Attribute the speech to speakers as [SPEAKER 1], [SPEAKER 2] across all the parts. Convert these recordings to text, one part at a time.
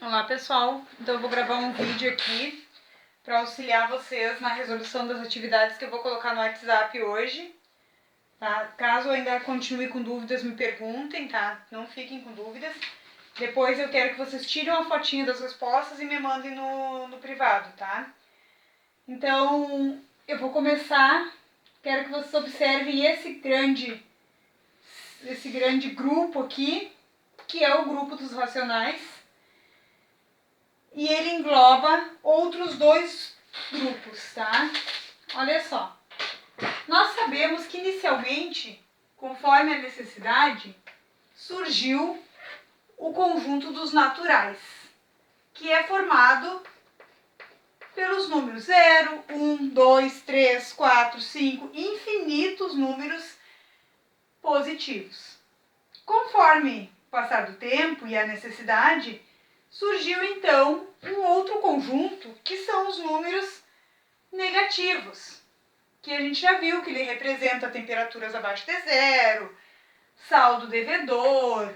[SPEAKER 1] Olá pessoal, então eu vou gravar um vídeo aqui para auxiliar vocês na resolução das atividades que eu vou colocar no WhatsApp hoje, tá? Caso ainda continue com dúvidas, me perguntem, tá? Não fiquem com dúvidas. Depois eu quero que vocês tirem uma fotinha das respostas e me mandem no privado, tá? Então eu vou começar, quero que vocês observem esse grande grupo aqui, que é o grupo dos racionais. E ele engloba outros dois grupos, tá? Olha só. Nós sabemos que inicialmente, conforme a necessidade, surgiu o conjunto dos naturais, que é formado pelos números 0, 1, 2, 3, 4, 5, infinitos números positivos. Conforme o passar do tempo e a necessidade, surgiu então um outro conjunto, que são os números negativos, que a gente já viu que ele representa temperaturas abaixo de zero, saldo devedor,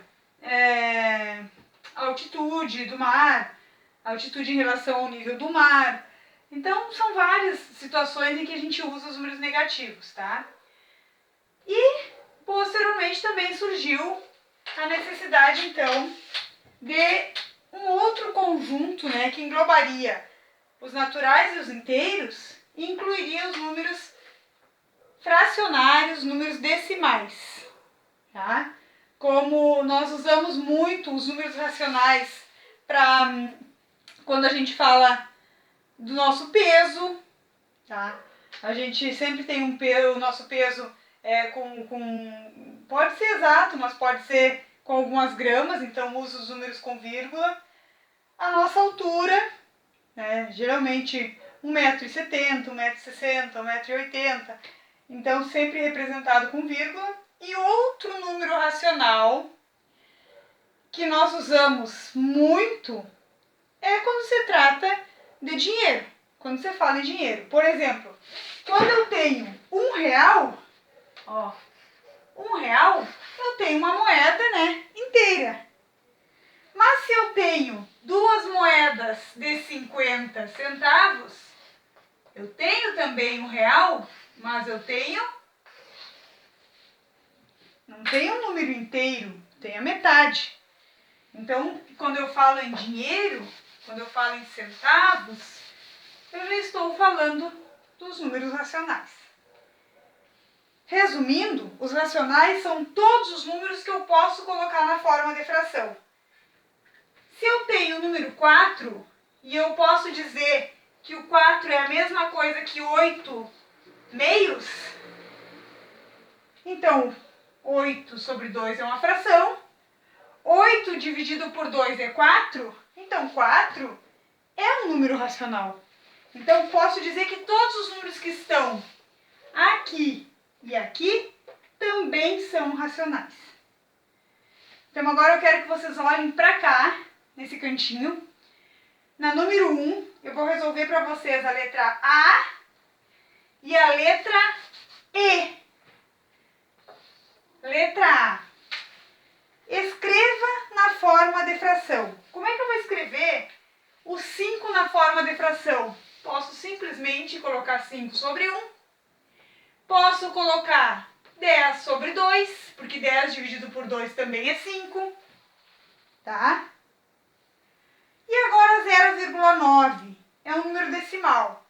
[SPEAKER 1] altitude do mar, altitude em relação ao nível do mar. Então são várias situações em que a gente usa os números negativos, tá? E posteriormente também surgiu a necessidade então de um outro conjunto, né, que englobaria os naturais e os inteiros e incluiria os números fracionários, números decimais, tá? Como nós usamos muito os números racionais para quando a gente fala do nosso peso, tá? A gente sempre tem o nosso peso pode ser exato, mas pode ser com algumas gramas, então uso os números com vírgula. A nossa altura, né, geralmente 1,70 m, 1,60 m, 1,80 m, então sempre representado com vírgula. E outro número racional que nós usamos muito é quando se trata de dinheiro, quando você fala em dinheiro. Por exemplo, quando eu tenho R$1, R$1, eu tenho uma moeda, né, inteira. Mas se eu tenho duas moedas de 50 centavos, eu tenho também R$1, mas eu não tenho um número inteiro, tenho a metade. Então, quando eu falo em dinheiro, quando eu falo em centavos, eu já estou falando dos números racionais. Resumindo, os racionais são todos os números que eu posso colocar na forma de fração. Se eu tenho o número 4, e eu posso dizer que o 4 é a mesma coisa que 8 meios, então 8 sobre 2 é uma fração, 8 dividido por 2 é 4, então 4 é um número racional. Então posso dizer que todos os números que estão aqui e aqui também são racionais. Então agora eu quero que vocês olhem para cá, nesse cantinho. Na número 1, eu vou resolver para vocês a letra A e a letra E. Letra A. Escreva na forma de fração. Como é que eu vou escrever o 5 na forma de fração? Posso simplesmente colocar 5 sobre 1. Posso colocar 10 sobre 2, porque 10 dividido por 2 também é 5. Tá? E agora 0,9 é um número decimal.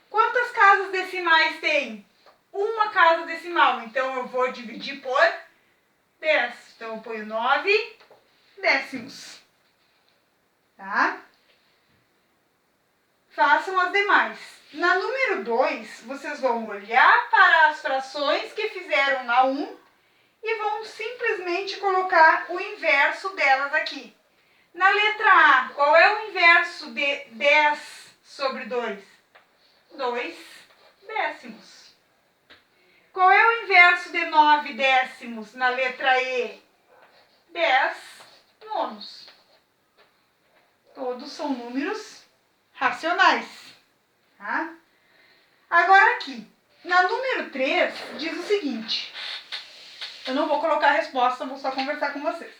[SPEAKER 1] Quantas casas decimais tem? Uma casa decimal, então eu vou dividir por 10. Então eu ponho 9 décimos. Tá? Façam as demais. Na número 2, vocês vão olhar para as frações que fizeram na 1 e vão simplesmente colocar o inverso delas aqui. Na letra A, qual é o inverso de 10 sobre 2? 2 décimos. Qual é o inverso de 9 décimos na letra E? 10 nonos. Todos são números racionais. Tá? Agora aqui, na número 3, diz o seguinte. Eu não vou colocar a resposta, vou só conversar com vocês.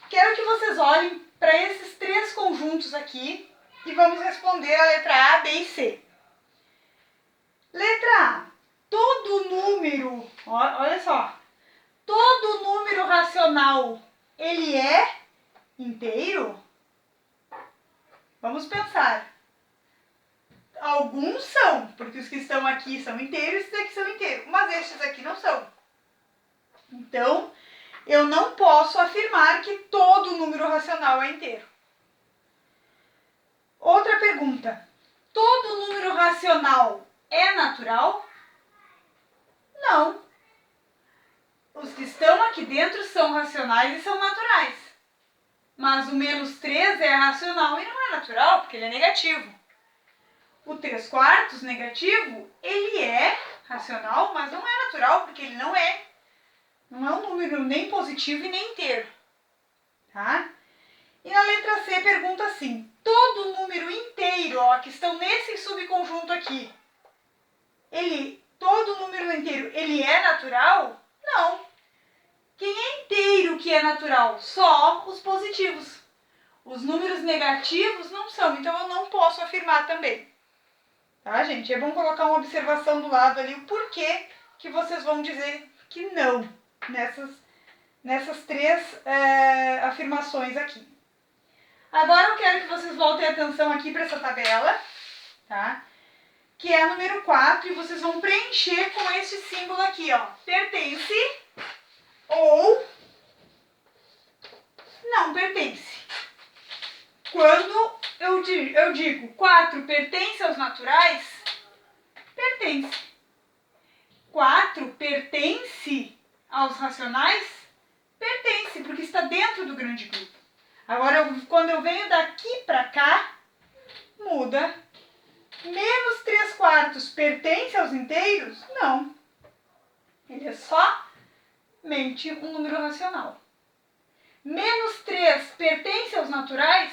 [SPEAKER 1] quero que vocês olhem para esses 3 conjuntos aqui e vamos responder a letra A, B e C. Letra A, todo número, olha só, todo número racional, ele é inteiro? Vamos pensar. Alguns são, porque os que estão aqui são inteiros, esses aqui são inteiros, mas estes aqui não são. Então, eu não posso afirmar que todo número racional é inteiro. Outra pergunta. Todo número racional é natural? Não. Os que estão aqui dentro são racionais e são naturais. Mas o -3 é racional e não é natural, porque ele é negativo. O 3/4 negativo, ele é racional, mas não é natural, porque ele não é um número nem positivo e nem inteiro. Tá? E na letra C pergunta assim, todo número inteiro, ó, que estão nesse subconjunto aqui, todo número inteiro, ele é natural? Não. Quem é inteiro que é natural? Só os positivos. Os números negativos não são, então eu não posso afirmar também. Tá, gente? É bom colocar uma observação do lado ali, o porquê que vocês vão dizer que não nessas 3 afirmações aqui. Agora eu quero que vocês voltem a atenção aqui para essa tabela, tá? Que é a número 4, e vocês vão preencher com esse símbolo aqui, ó. Pertence ou não pertence. Quando eu digo 4 pertence aos naturais, pertence. 4 pertence aos racionais, pertence, porque está dentro do grande grupo. Agora, quando eu venho daqui para cá, muda. -3/4 pertence aos inteiros? Não. Ele é somente um número racional. -3 pertence aos naturais?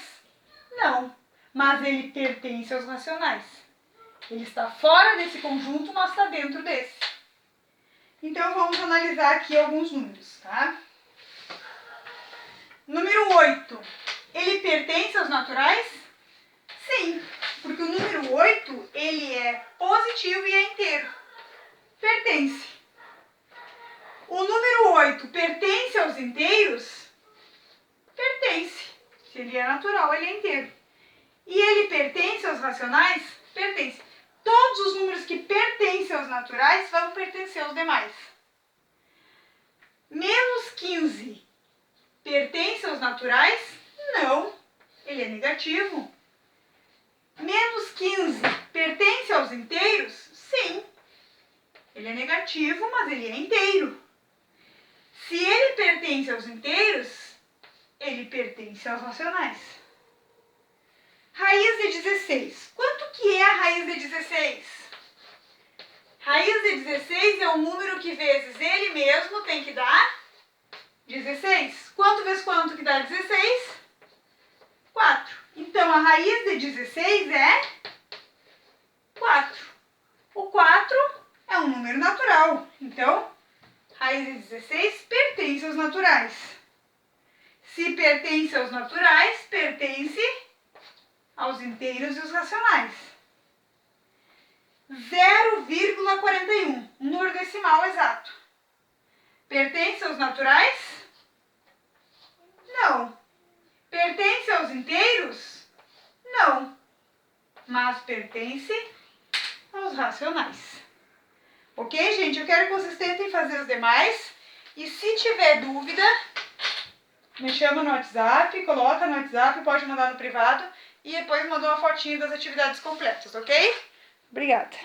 [SPEAKER 1] Não. Mas ele pertence aos racionais. Ele está fora desse conjunto, mas está dentro desse. Então, vamos analisar aqui alguns números, tá? Número 8, ele pertence aos naturais? Sim, porque o número 8, ele é positivo e é inteiro. Pertence. O número 8 pertence aos inteiros? Pertence. Se ele é natural, ele é inteiro. E ele pertence aos racionais? Pertence. Todos os números que pertencem aos naturais vão pertencer aos demais. -15 pertence aos naturais? Não, ele é negativo. -15 pertence aos inteiros? Sim, ele é negativo, mas ele é inteiro. Se ele pertence aos inteiros, ele pertence aos racionais. Raiz de 16. Quanto que é a raiz de 16? Raiz de 16 é um número que vezes ele mesmo tem que dar 16. Quanto vezes quanto que dá 16? 4. Então, a raiz de 16 é 4. O 4 é um número natural. Então, raiz de 16 pertence aos naturais. Se pertence aos naturais, pertence aos inteiros e os racionais. 0,41, um número decimal exato. Pertence aos naturais? Não. Pertence aos inteiros? Não. Mas pertence aos racionais. Ok, gente? Eu quero que vocês tentem fazer os demais. E se tiver dúvida, me chama no WhatsApp, coloca no WhatsApp, pode mandar no privado. E depois manda uma fotinha das atividades completas, ok? Obrigada.